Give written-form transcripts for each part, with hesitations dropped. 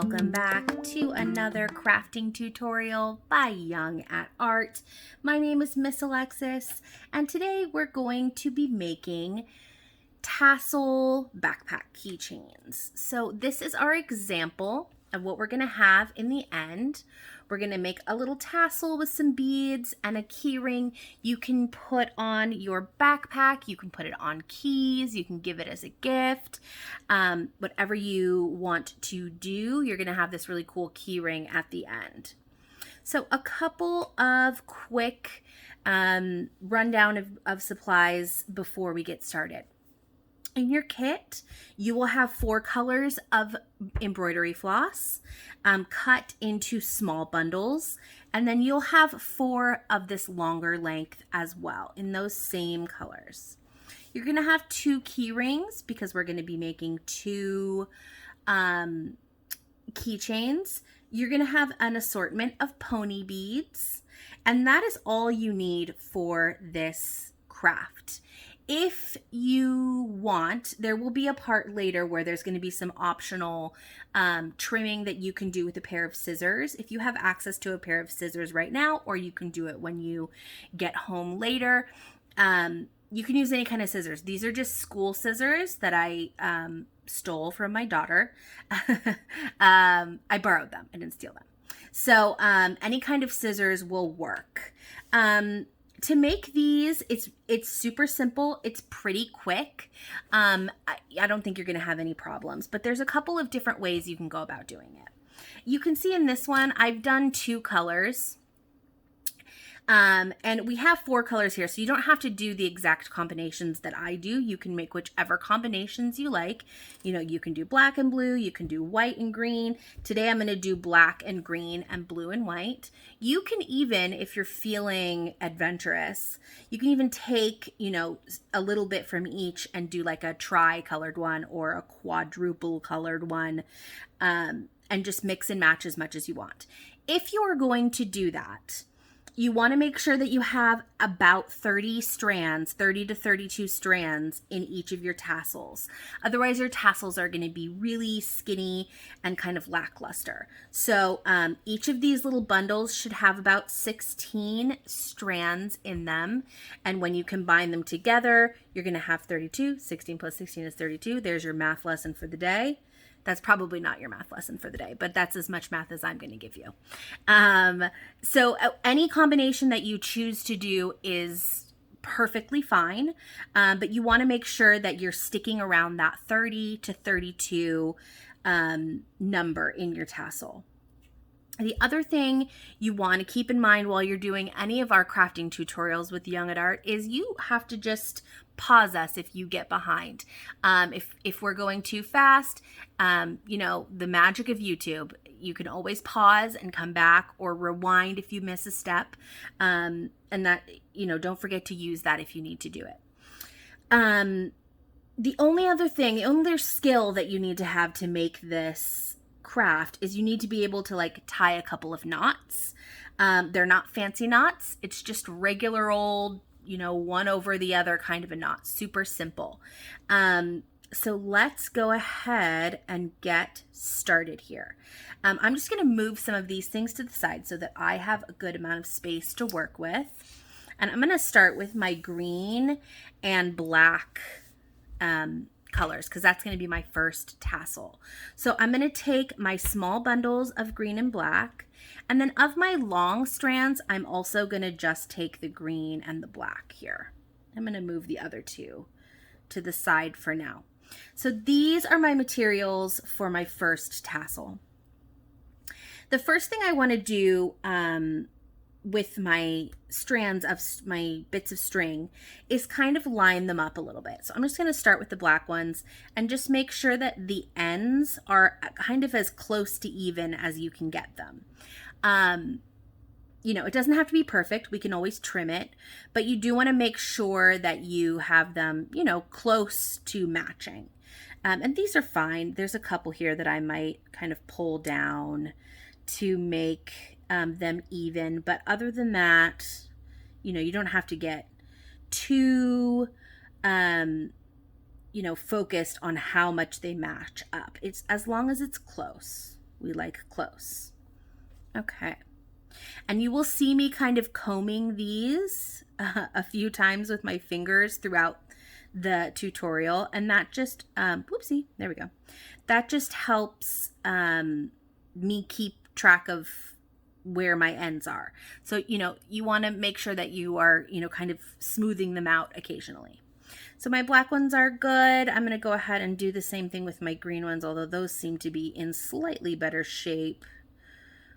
welcome back to another crafting tutorial by Young at Art. My name is Miss Alexis, and today we're going to be making tassel backpack keychains. So this is our example of what we're going to have in the end. We're going to make a little tassel with some beads and a key ring. You can put on your backpack, you can put it on keys, you can give it as a gift, whatever you want to do. You're going to have this really cool key ring at the end. So a couple of quick rundown of supplies before we get started. In your kit, you will have 4 colors of embroidery floss cut into small bundles, and then you'll have 4 of this longer length as well in those same colors. You're going to have 2 key rings because we're going to be making 2 keychains. You're going to have an assortment of pony beads, and that is all you need for this craft. If you want, there will be a part later where there's going to be some optional trimming that you can do with a pair of scissors. If you have access to a pair of scissors right now, or you can do it when you get home later, you can use any kind of scissors. These are just school scissors that I stole from my daughter. I borrowed them. I didn't steal them. So any kind of scissors will work. To make these, it's super simple. It's pretty quick. I don't think you're going to have any problems, but there's a couple of different ways you can go about doing it. You can see in this one, I've done 2 colors. And we have 4 colors here, so you don't have to do the exact combinations that I do. You can make whichever combinations you like. You know, you can do black and blue, you can do white and green. Today I'm going to do black and green and blue and white. You can even, if you're feeling adventurous, you can even take, you know, a little bit from each and do like a tri-colored one or a quadruple colored one, and just mix and match as much as you want. If you're going to do that, you want to make sure that you have about 30 strands, 30 to 32 strands in each of your tassels. Otherwise, your tassels are going to be really skinny and kind of lackluster. So each of these little bundles should have about 16 strands in them. And when you combine them together, you're going to have 32. 16 plus 16 is 32. There's your math lesson for the day. That's probably not your math lesson for the day, but that's as much math as I'm going to give you. So any combination that you choose to do is perfectly fine, but you want to make sure that you're sticking around that 30 to 32 number in your tassel. The other thing you want to keep in mind while you're doing any of our crafting tutorials with Young at Art is you have to just pause us if you get behind. If we're going too fast, you know, the magic of YouTube, you can always pause and come back or rewind if you miss a step. And that, you know, don't forget to use that if you need to do it. The only other skill that you need to have to make this craft is you need to be able to like tie a couple of knots. They're not fancy knots. It's just regular old, you know, one over the other kind of a knot. Super simple. So let's go ahead and get started here. I'm just going to move some of these things to the side so that I have a good amount of space to work with. And I'm going to start with my green and black colors because that's going to be my first tassel. So I'm going to take my small bundles of green and black, and then of my long strands, I'm also going to just take the green and the black here. I'm going to move the other 2 to the side for now. So these are my materials for my first tassel. The first thing I want to do with my strands of my bits of string is kind of line them up a little bit. So I'm just going to start with the black ones and just make sure that the ends are kind of as close to even as you can get them. You know, it doesn't have to be perfect. We can always trim it, but you do want to make sure that you have them, you know, close to matching. And these are fine. There's a couple here that I might kind of pull down to make them even, but other than that, you know, you don't have to get too you know, focused on how much they match up. It's as long as it's close. We like close. Okay. And you will see me kind of combing these a few times with my fingers throughout the tutorial, and that just, whoopsie, there we go. That just helps me keep track of where my ends are. So, you want to make sure that you are, kind of smoothing them out occasionally. So my black ones are good. I'm going to go ahead and do the same thing with my green ones, although those seem to be in slightly better shape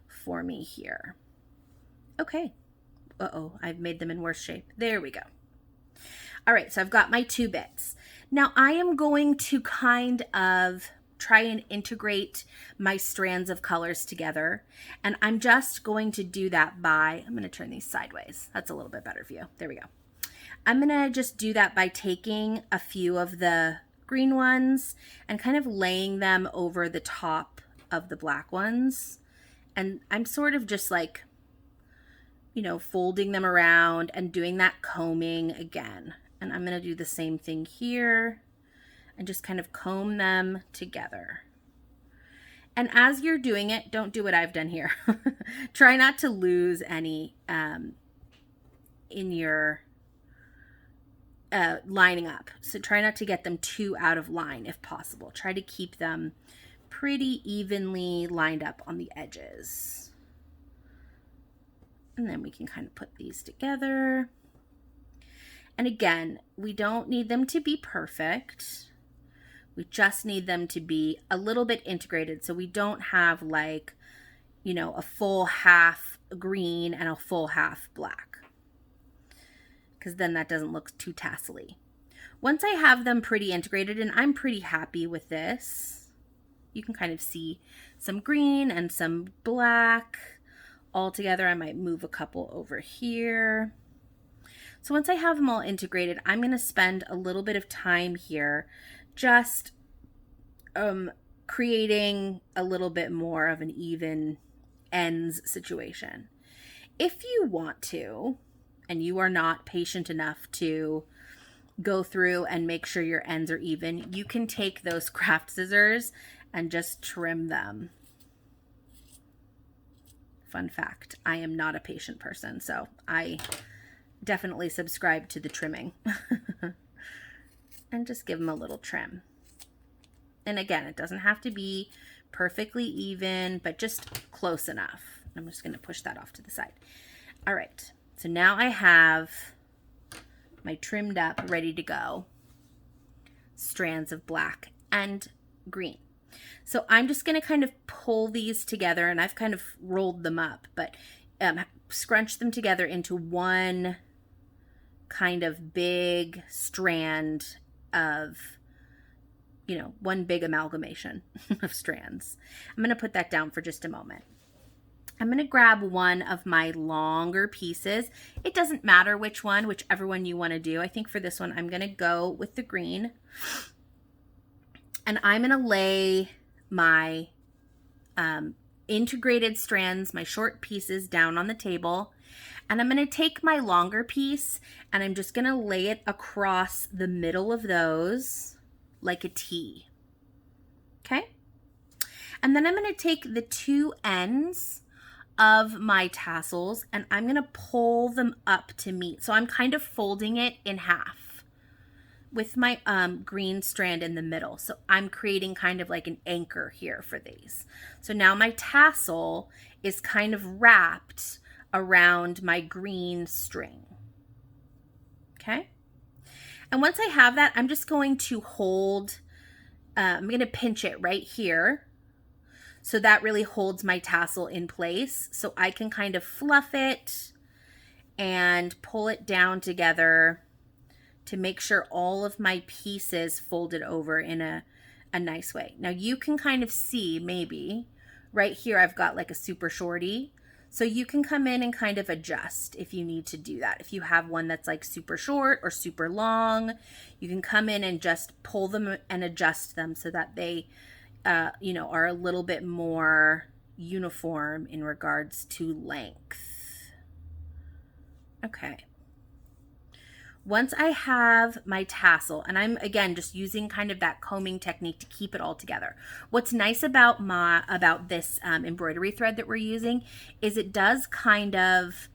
for me here. Okay. Uh-oh, I've made them in worse shape. There we go. All right, so I've got my 2 bits. Now I am going to kind of try and integrate my strands of colors together. And I'm just going to do that by, I'm going to turn these sideways. That's a little bit better view. There we go. I'm going to just do that by taking a few of the green ones and kind of laying them over the top of the black ones. And I'm sort of just like, folding them around and doing that combing again. And I'm going to do the same thing here and just kind of comb them together. And as you're doing it, don't do what I've done here. Try not to lose any in your lining up. So try not to get them too out of line if possible. Try to keep them pretty evenly lined up on the edges. And then we can kind of put these together. And again, we don't need them to be perfect. We just need them to be a little bit integrated. So we don't have like, a full half green and a full half black. Because then that doesn't look too tassely. Once I have them pretty integrated, and I'm pretty happy with this, you can kind of see some green and some black all together. I might move a couple over here. So once I have them all integrated, I'm going to spend a little bit of time here just creating a little bit more of an even ends situation. If you want to, and you are not patient enough to go through and make sure your ends are even, you can take those craft scissors and just trim them. Fun fact, I am not a patient person, so I definitely subscribe to the trimming. And just give them a little trim. And again, it doesn't have to be perfectly even, but just close enough. I'm just going to push that off to the side. All right, so now I have my trimmed up, ready to go strands of black and green. So I'm just going to kind of pull these together, and I've kind of rolled them up, but scrunch them together into one kind of big strand of, one big amalgamation of strands. I'm going to put that down for just a moment. I'm going to grab one of my longer pieces. It doesn't matter which one, whichever one you want to do. I think for this one, I'm going to go with the green. And I'm going to lay my integrated strands, my short pieces, down on the table. And I'm going to take my longer piece and I'm just going to lay it across the middle of those like a T. Okay? And then I'm going to take the 2 ends of my tassels and I'm going to pull them up to meet. So I'm kind of folding it in half with my green strand in the middle. So I'm creating kind of like an anchor here for these. So now my tassel is kind of wrapped around my green string. Okay? And once I have that, I'm just going to hold, I'm going to pinch it right here. So that really holds my tassel in place. So I can kind of fluff it and pull it down together to make sure all of my pieces folded over in a nice way. Now you can kind of see maybe right here I've got like a super shorty. So you can come in and kind of adjust if you need to do that. If you have one that's like super short or super long, you can come in and just pull them and adjust them so that they are a little bit more uniform in regards to length. Okay. Once I have my tassel, and I'm again just using kind of that combing technique to keep it all together. What's nice about this embroidery thread that we're using is it does kind of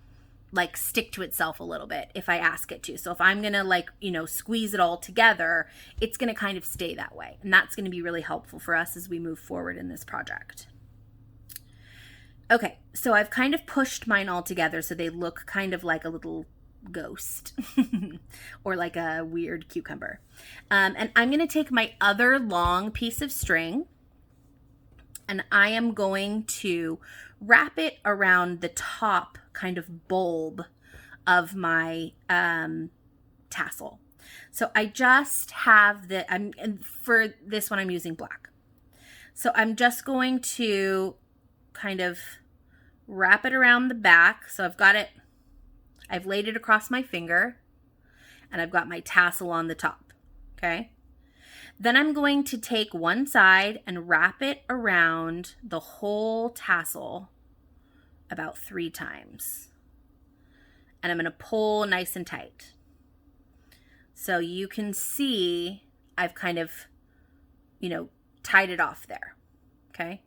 like stick to itself a little bit if I ask it to. So if I'm gonna like, squeeze it all together, it's gonna kind of stay that way. And that's gonna be really helpful for us as we move forward in this project. Okay, so I've kind of pushed mine all together so they look kind of like a little ghost or like a weird cucumber. And I'm gonna take my other long piece of string and I am going to wrap it around the top kind of bulb of my tassel. So I just have and for this one I'm using black. So I'm just going to kind of wrap it around the back. So I've laid it across my finger and I've got my tassel on the top. Okay. Then I'm going to take one side and wrap it around the whole tassel about 3 times. And I'm going to pull nice and tight. So you can see I've kind of, tied it off there. Okay.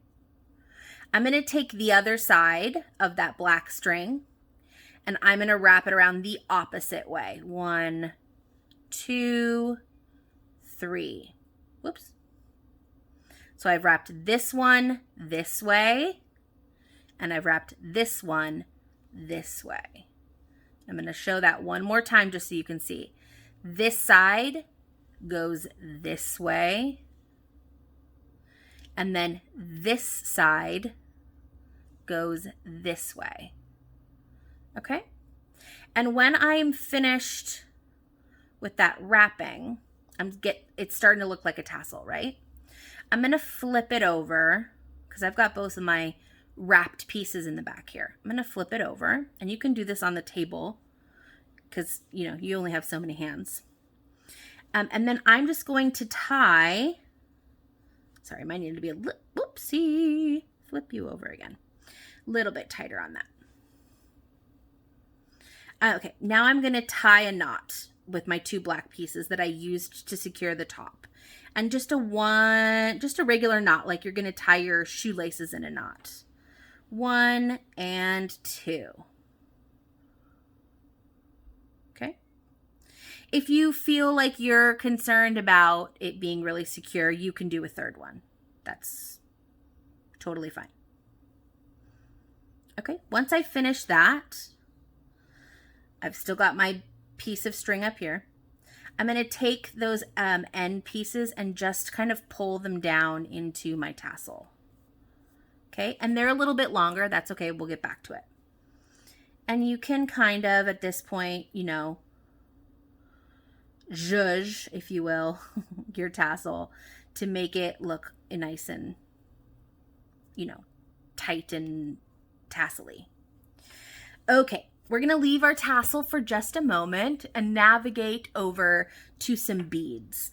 I'm going to take the other side of that black string and I'm going to wrap it around the opposite way. 1, 2, 3. Whoops. So I've wrapped this one this way and I've wrapped this one this way. I'm going to show that one more time just so you can see. This side goes this way and then this side goes this way. Okay? And when I'm finished with that wrapping, it's starting to look like a tassel, right? I'm going to flip it over because I've got both of my wrapped pieces in the back here. I'm going to flip it over, and you can do this on the table because, you only have so many hands. And then I'm just going to tie, sorry, mine needed to be whoopsie, flip you over again. A little bit tighter on that. Okay, now I'm going to tie a knot with my 2 black pieces that I used to secure the top. And just a regular knot, like you're going to tie your shoelaces in a knot. 1 and 2. Okay. If you feel like you're concerned about it being really secure, you can do a 3rd one. That's totally fine. Okay, once I finish that, I've still got my piece of string up here. I'm going to take those end pieces and just kind of pull them down into my tassel. Okay, and they're a little bit longer. That's okay. We'll get back to it. And you can kind of, at this point, zhuzh, if you will, your tassel to make it look nice and, tight and tassel-y. Okay. We're going to leave our tassel for just a moment and navigate over to some beads.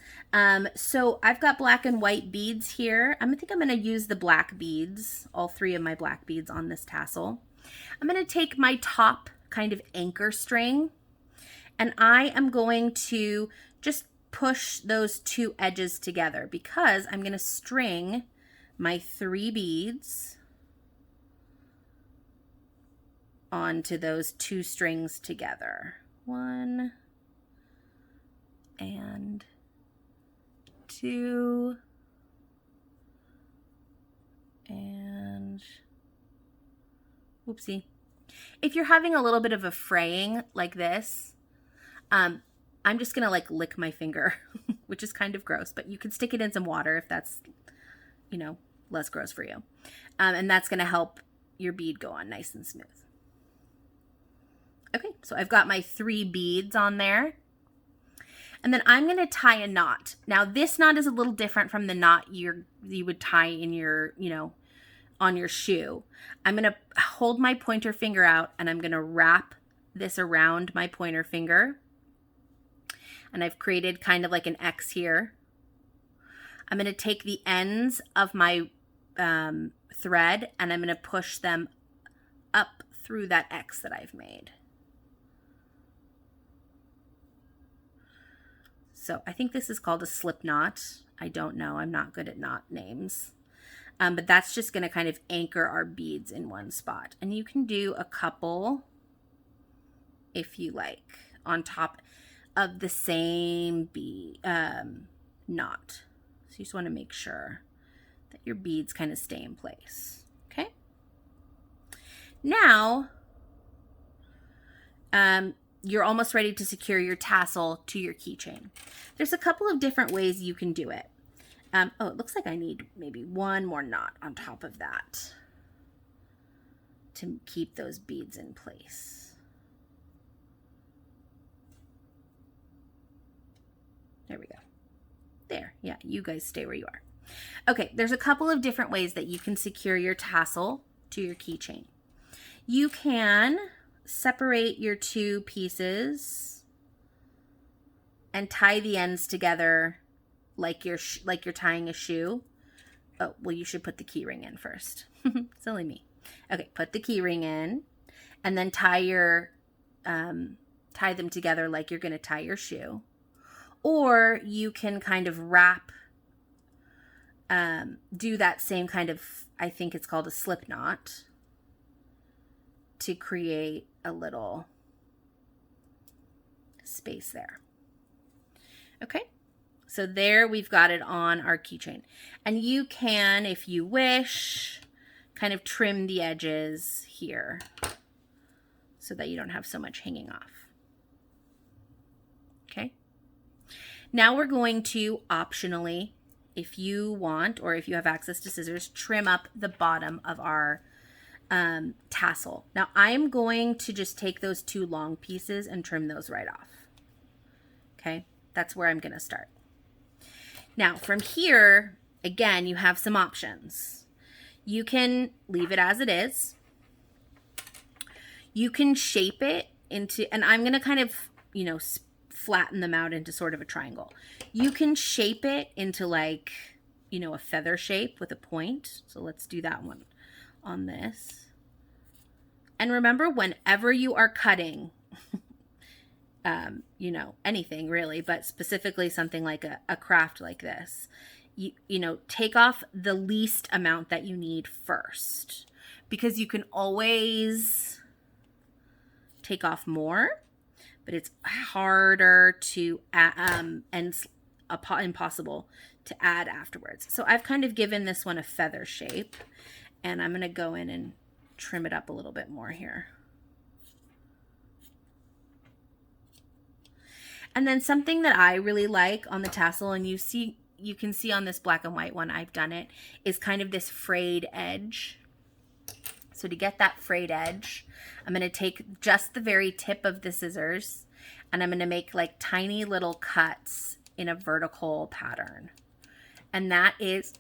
So I've got black and white beads here. I think I'm going to use the black beads, all 3 of my black beads on this tassel. I'm going to take my top kind of anchor string and I am going to just push those 2 edges together because I'm going to string my 3 beads onto those 2 strings together. 1 and 2 and whoopsie. If you're having a little bit of a fraying like this, I'm just gonna like lick my finger, which is kind of gross, but you can stick it in some water if that's, less gross for you. And that's gonna help your bead go on nice and smooth. Okay, so I've got my 3 beads on there. And then I'm going to tie a knot. Now, this knot is a little different from the knot you would tie in your, on your shoe. I'm going to hold my pointer finger out and I'm going to wrap this around my pointer finger. And I've created kind of like an X here. I'm going to take the ends of my thread and I'm going to push them up through that X that I've made. So I think this is called a slip knot. I don't know. I'm not good at knot names. But that's just going to kind of anchor our beads in one spot. And you can do a couple, if you like, on top of the same knot. So you just want to make sure that your beads kind of stay in place. Okay. Now, you're almost ready to secure your tassel to your keychain. There's a couple of different ways you can do it. Oh, it looks like I need maybe one more knot on top of that to keep those beads in place. There we go. There, yeah, you guys stay where you are. Okay, there's a couple of different ways that you can secure your tassel to your keychain. You can separate your two pieces and tie the ends together like you're tying a shoe. Oh, well, you should put the key ring in first. Silly me. Okay, put the key ring in and then tie them together like you're going to tie your shoe. Or you can kind of wrap, do that same kind of, I think it's called a slip knot, to create a little space there. Okay, so there we've got it on our keychain. And you can, if you wish, kind of trim the edges here so that you don't have so much hanging off. Okay. Now we're going to optionally, if you want or if you have access to scissors, trim up the bottom of our tassel. Now I'm going to just take those two long pieces and trim those right off. Okay, that's where I'm going to start. Now from here, again, you have some options. You can leave it as it is. You can shape it into, and I'm going to kind of, flatten them out into sort of a triangle. You can shape it into like, a feather shape with a point. So let's do that one on this. And remember, whenever you are cutting, anything really, but specifically something like a craft like this, take off the least amount that you need first, because you can always take off more, but it's harder to and impossible to add afterwards. So I've kind of given this one a feather shape, and I'm going to go in and trim it up a little bit more here. And then something that I really like on the tassel, and you can see on this black and white one, I've done it, is kind of this frayed edge. So to get that frayed edge, I'm going to take just the very tip of the scissors, and I'm going to make like tiny little cuts in a vertical pattern. And that is,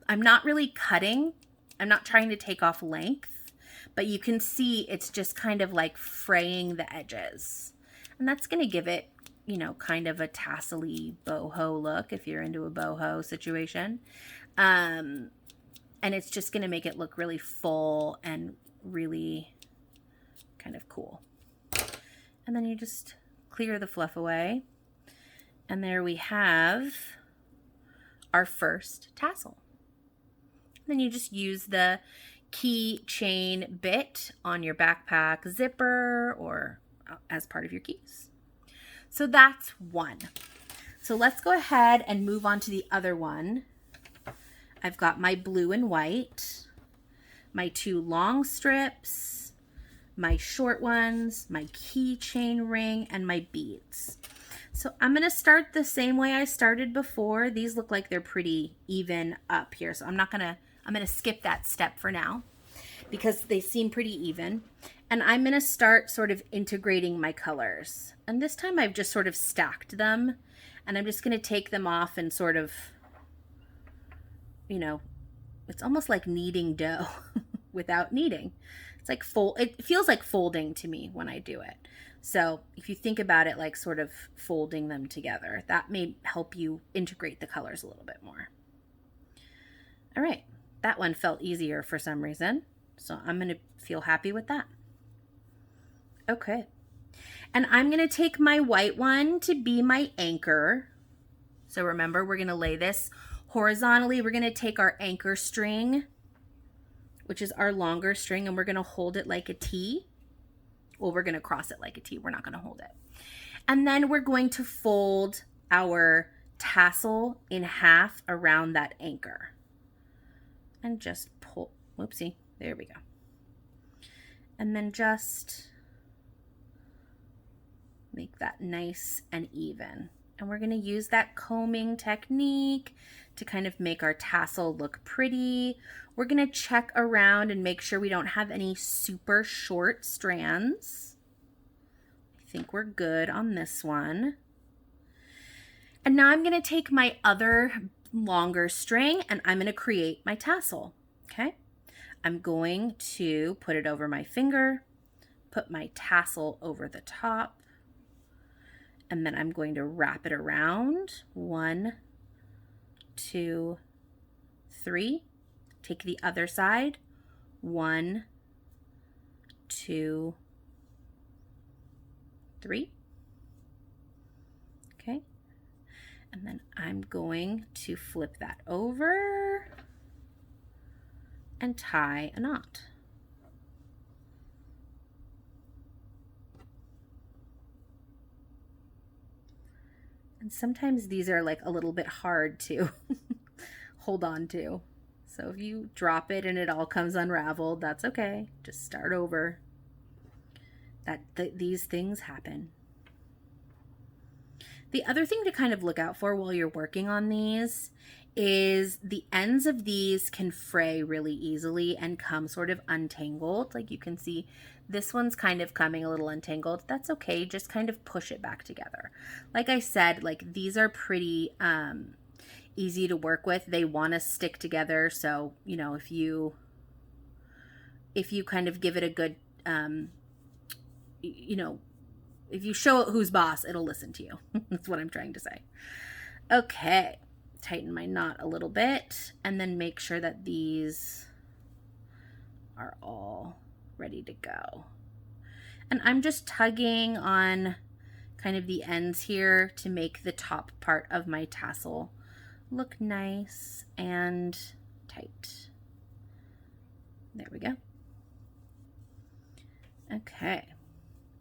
I'm not really cutting. I'm not trying to take off length, but you can see it's just kind of like fraying the edges. And that's going to give it, kind of a tassel-y boho look if you're into a boho situation. And it's just going to make it look really full and really kind of cool. And then you just clear the fluff away. And there we have our first tassel. Then you just use the keychain bit on your backpack zipper or as part of your keys. So that's one. So let's go ahead and move on to the other one. I've got my blue and white, my two long strips, my short ones, my keychain ring, and my beads. So I'm going to start the same way I started before. These look like they're pretty even up here. So I'm going to skip that step for now because they seem pretty even. And I'm going to start sort of integrating my colors. And this time I've just sort of stacked them, and I'm just going to take them off and sort of, it's almost like kneading dough without kneading. It's like it feels like folding to me when I do it. So if you think about it like sort of folding them together, that may help you integrate the colors a little bit more. All right, that one felt easier for some reason, so I'm going to feel happy with that. Okay, and I'm going to take my white one to be my anchor. So remember, we're gonna lay this horizontally. We're gonna take our anchor string, which is our longer string, and we're gonna hold it like a T. Well, we're gonna cross it like a T. We're not gonna hold it. And then we're going to fold our tassel in half around that anchor. And just pull, whoopsie, there we go. And then just make that nice and even. And we're gonna use that combing technique to kind of make our tassel look pretty. We're gonna check around and make sure we don't have any super short strands. I think we're good on this one. And now I'm gonna take my other longer string and I'm gonna create my tassel, okay? I'm going to put it over my finger, put my tassel over the top, and then I'm going to wrap it around. 1, 2, 3. Take the other side. 1, 2, 3. Okay. And then I'm going to flip that over and tie a knot. And sometimes these are like a little bit hard to hold on to. So if you drop it and it all comes unraveled, that's okay. Just start over. These things happen. The other thing to kind of look out for while you're working on these is the ends of these can fray really easily and come sort of untangled. Like you can see this one's kind of coming a little untangled. That's okay, just kind of push it back together. Like I said, like these are pretty easy to work with. They want to stick together. So, you know, if you kind of give it a good, you know, if you show it who's boss, it'll listen to you. That's what I'm trying to say. Okay, tighten my knot a little bit and then make sure that these are all ready to go. And I'm just tugging on kind of the ends here to make the top part of my tassel look nice and tight. There we go. Okay.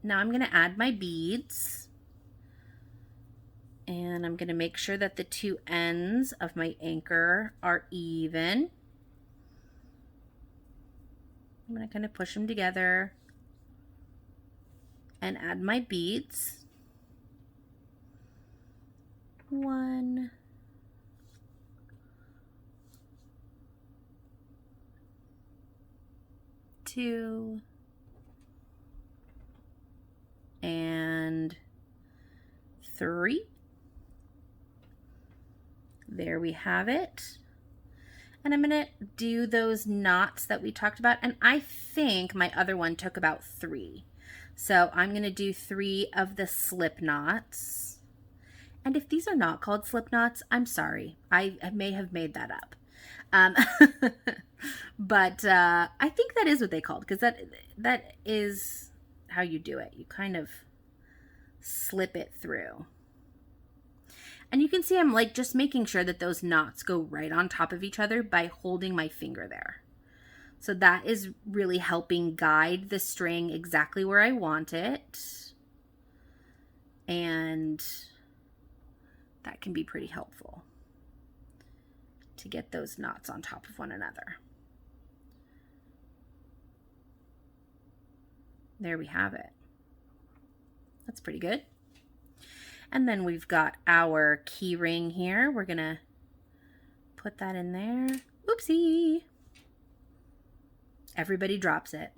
Now I'm going to add my beads, and I'm going to make sure that the two ends of my anchor are even. I'm going to kind of push them together and add my beads. 1, 2, and 3. There we have it. And I'm going to do those knots that we talked about. And I think my other one took about 3. So I'm going to do 3 of the slip knots. And if these are not called slip knots, I'm sorry. I may have made that up. But I think that is what they called, because that is how you do it. You kind of slip it through. And you can see I'm like just making sure that those knots go right on top of each other by holding my finger there. So that is really helping guide the string exactly where I want it. And that can be pretty helpful to get those knots on top of one another. There we have it. That's pretty good. And then we've got our key ring here. We're gonna put that in there. Oopsie. Everybody drops it.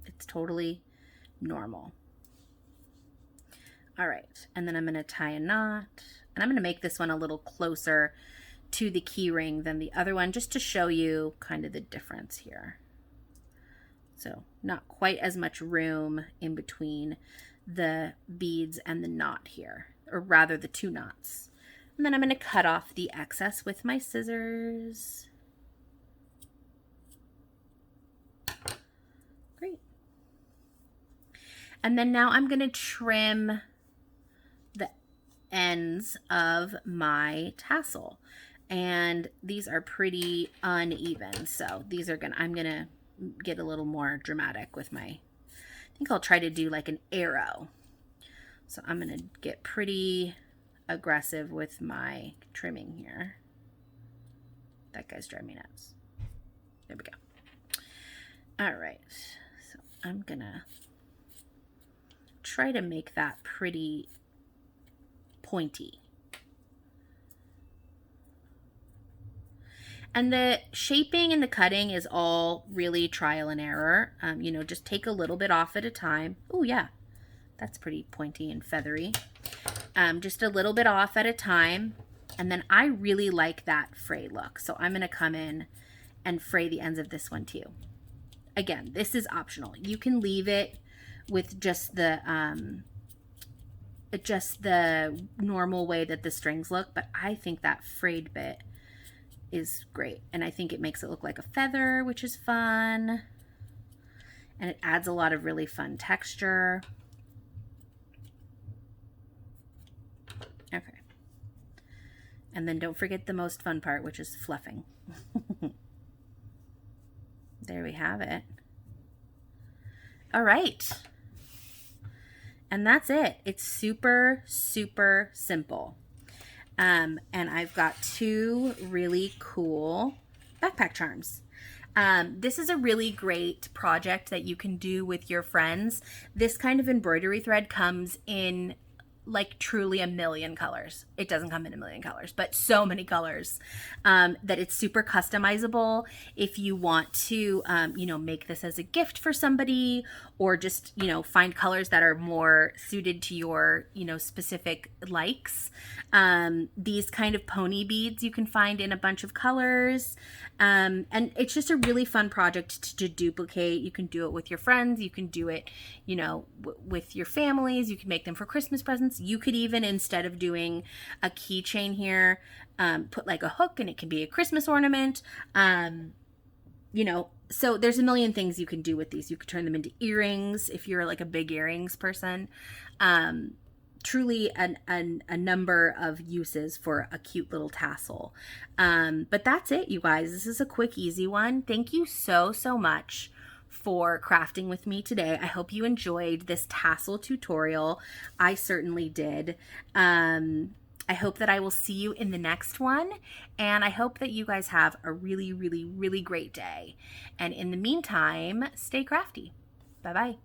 It's totally normal. All right, and then I'm gonna tie a knot, and I'm gonna make this one a little closer to the key ring than the other one, just to show you kind of the difference here. So not quite as much room in between the beads and the knot here, or rather the 2 knots. And then I'm going to cut off the excess with my scissors. Great. And then now I'm going to trim the ends of my tassel. And these are pretty uneven. So these are I'm gonna get a little more dramatic with my, I think I'll try to do like an arrow. So I'm gonna get pretty aggressive with my trimming here. That guy's driving me nuts. There we go. All right, so I'm gonna try to make that pretty pointy. And the shaping and the cutting is all really trial and error. You know, just take a little bit off at a time. Oh yeah, that's pretty pointy and feathery. Just a little bit off at a time. And then I really like that fray look. So I'm gonna come in and fray the ends of this one too. Again, this is optional. You can leave it with just the normal way that the strings look, but I think that frayed bit is great. And I think it makes it look like a feather, which is fun. And it adds a lot of really fun texture. Okay. And then don't forget the most fun part, which is fluffing. There we have it. All right. And that's it. It's super, super simple. And I've got two really cool backpack charms. This is a really great project that you can do with your friends. This kind of embroidery thread comes in like truly a million colors. It doesn't come in a million colors, but so many colors that it's super customizable. If you want to, you know, make this as a gift for somebody, or just, you know, find colors that are more suited to your, you know, specific likes. These kind of pony beads you can find in a bunch of colors. And it's just a really fun project to duplicate. You can do it with your friends. You can do it, you know, with your families. You can make them for Christmas presents. You could even, instead of doing a keychain here, put like a hook, and it can be a Christmas ornament. You know, so there's a million things you can do with these. You could turn them into earrings if you're like a big earrings person. Truly a number of uses for a cute little tassel. But that's it, you guys. This is a quick, easy one. Thank you so, so much for crafting with me today. I hope you enjoyed this tassel tutorial. I certainly did. I hope that I will see you in the next one, and I hope that you guys have a really, really, really great day. And in the meantime, stay crafty. Bye-bye.